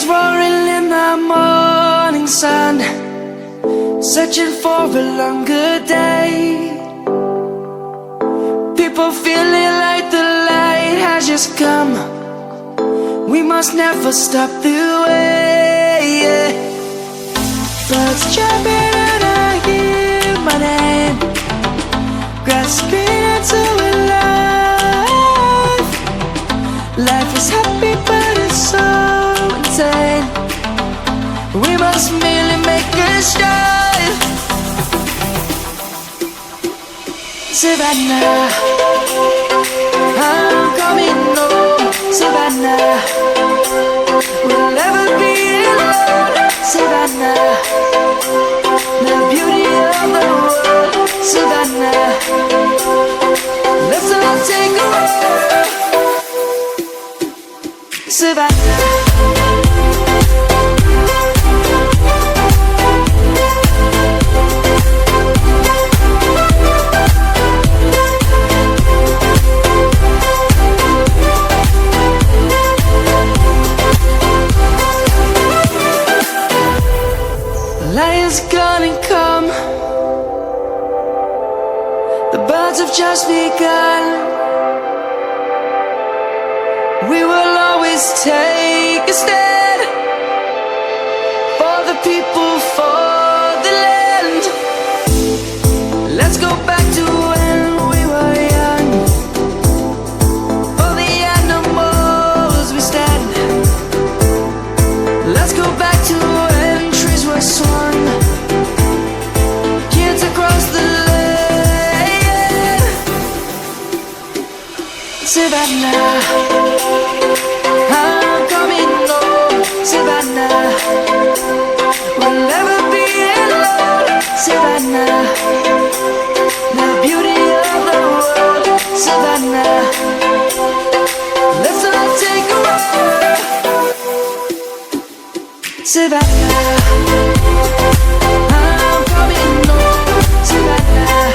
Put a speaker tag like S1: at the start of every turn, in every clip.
S1: roaring in the morning sun, searching for a longer day. People feeling like the light has just come. We must never stop the way. Birds chirping and I hear my name, grasping into a life. Life is happy but it's so insane. We must merely make a start. Savannah, I'm coming home. Savannah, we'll never be alone. Savannah, the beauty of the world. Savannah, let's all take a walk. Savannah. Lion's gonna come. The birds have just begun. We will always take a stand for the people, for the land. Let's go back to when we were young. For the animals we stand. Let's go back to when trees were swung, kids across the land. Savannah, I'm coming home. Savannah, we'll never be alone. Savannah, the beauty of the world. Savannah, let's all take a walk. Savannah, I'm coming home. Savannah,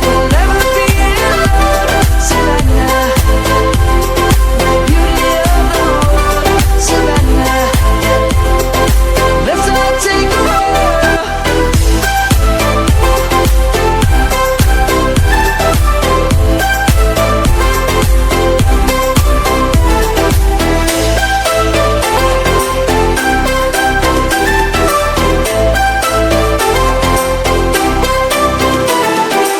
S1: we'll never be alone. Savannah, the beauty of the world. Savannah, let's all take a walk.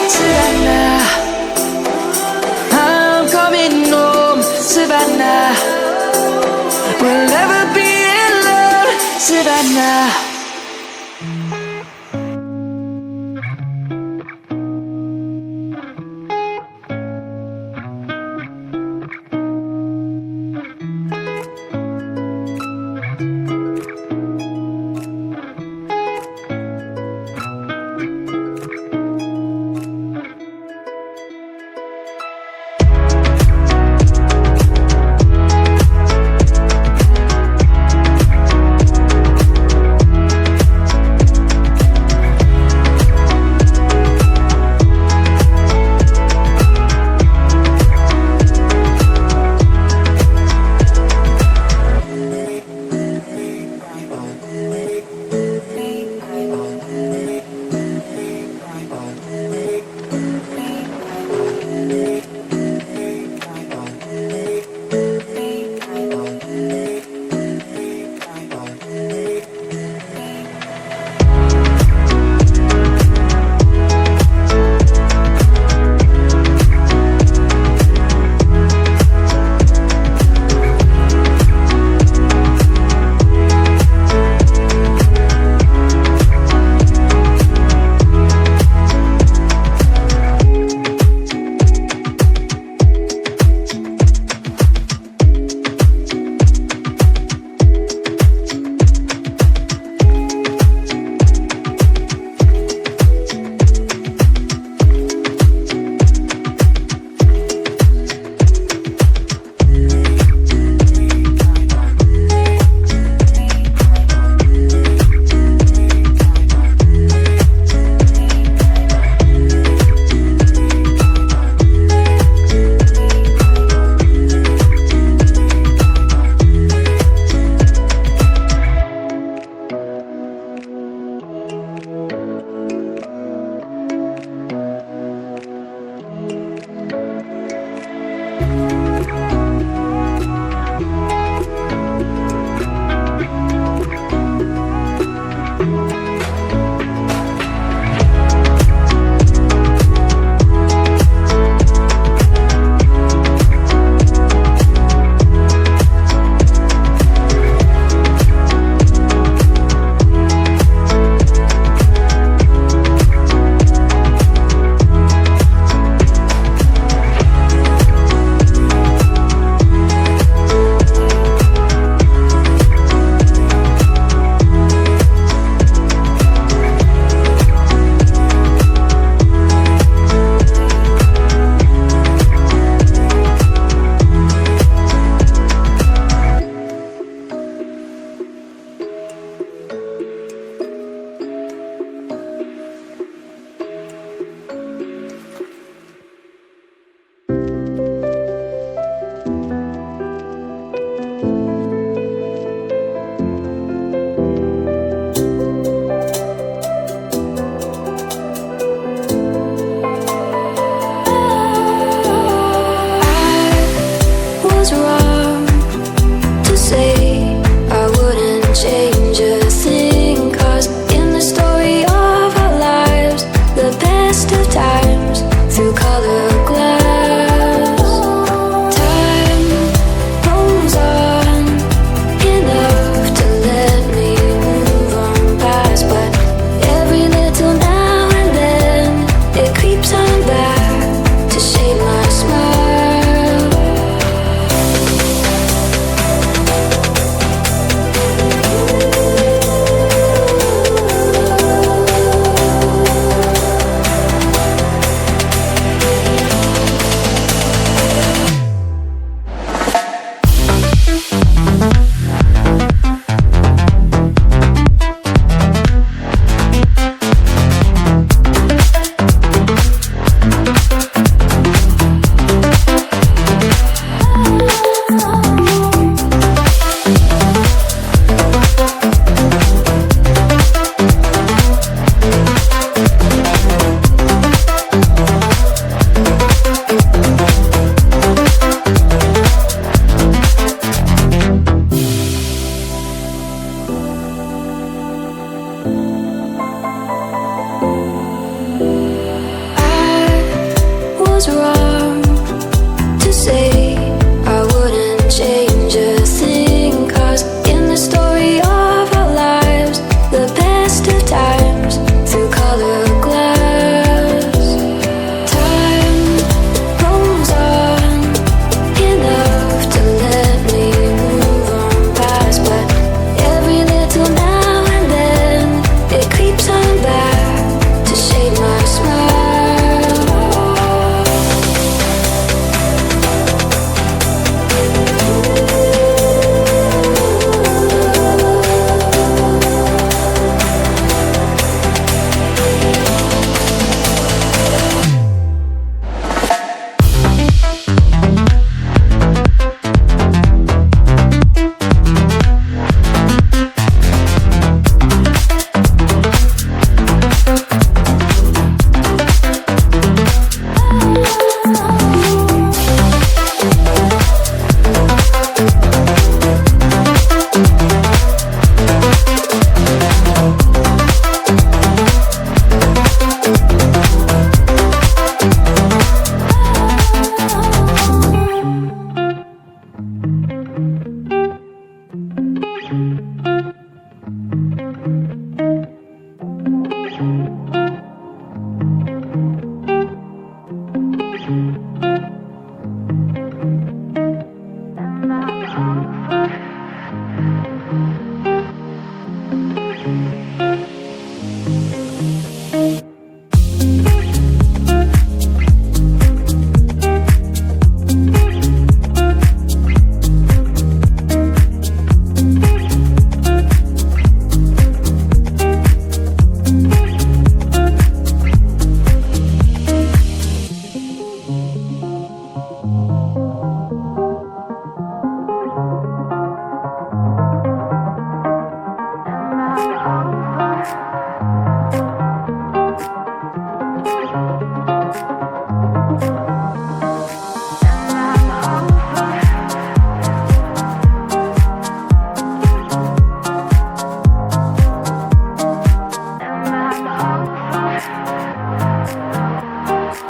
S1: Savannah, I'm coming home. Savannah, we'll never be alone. Savannah.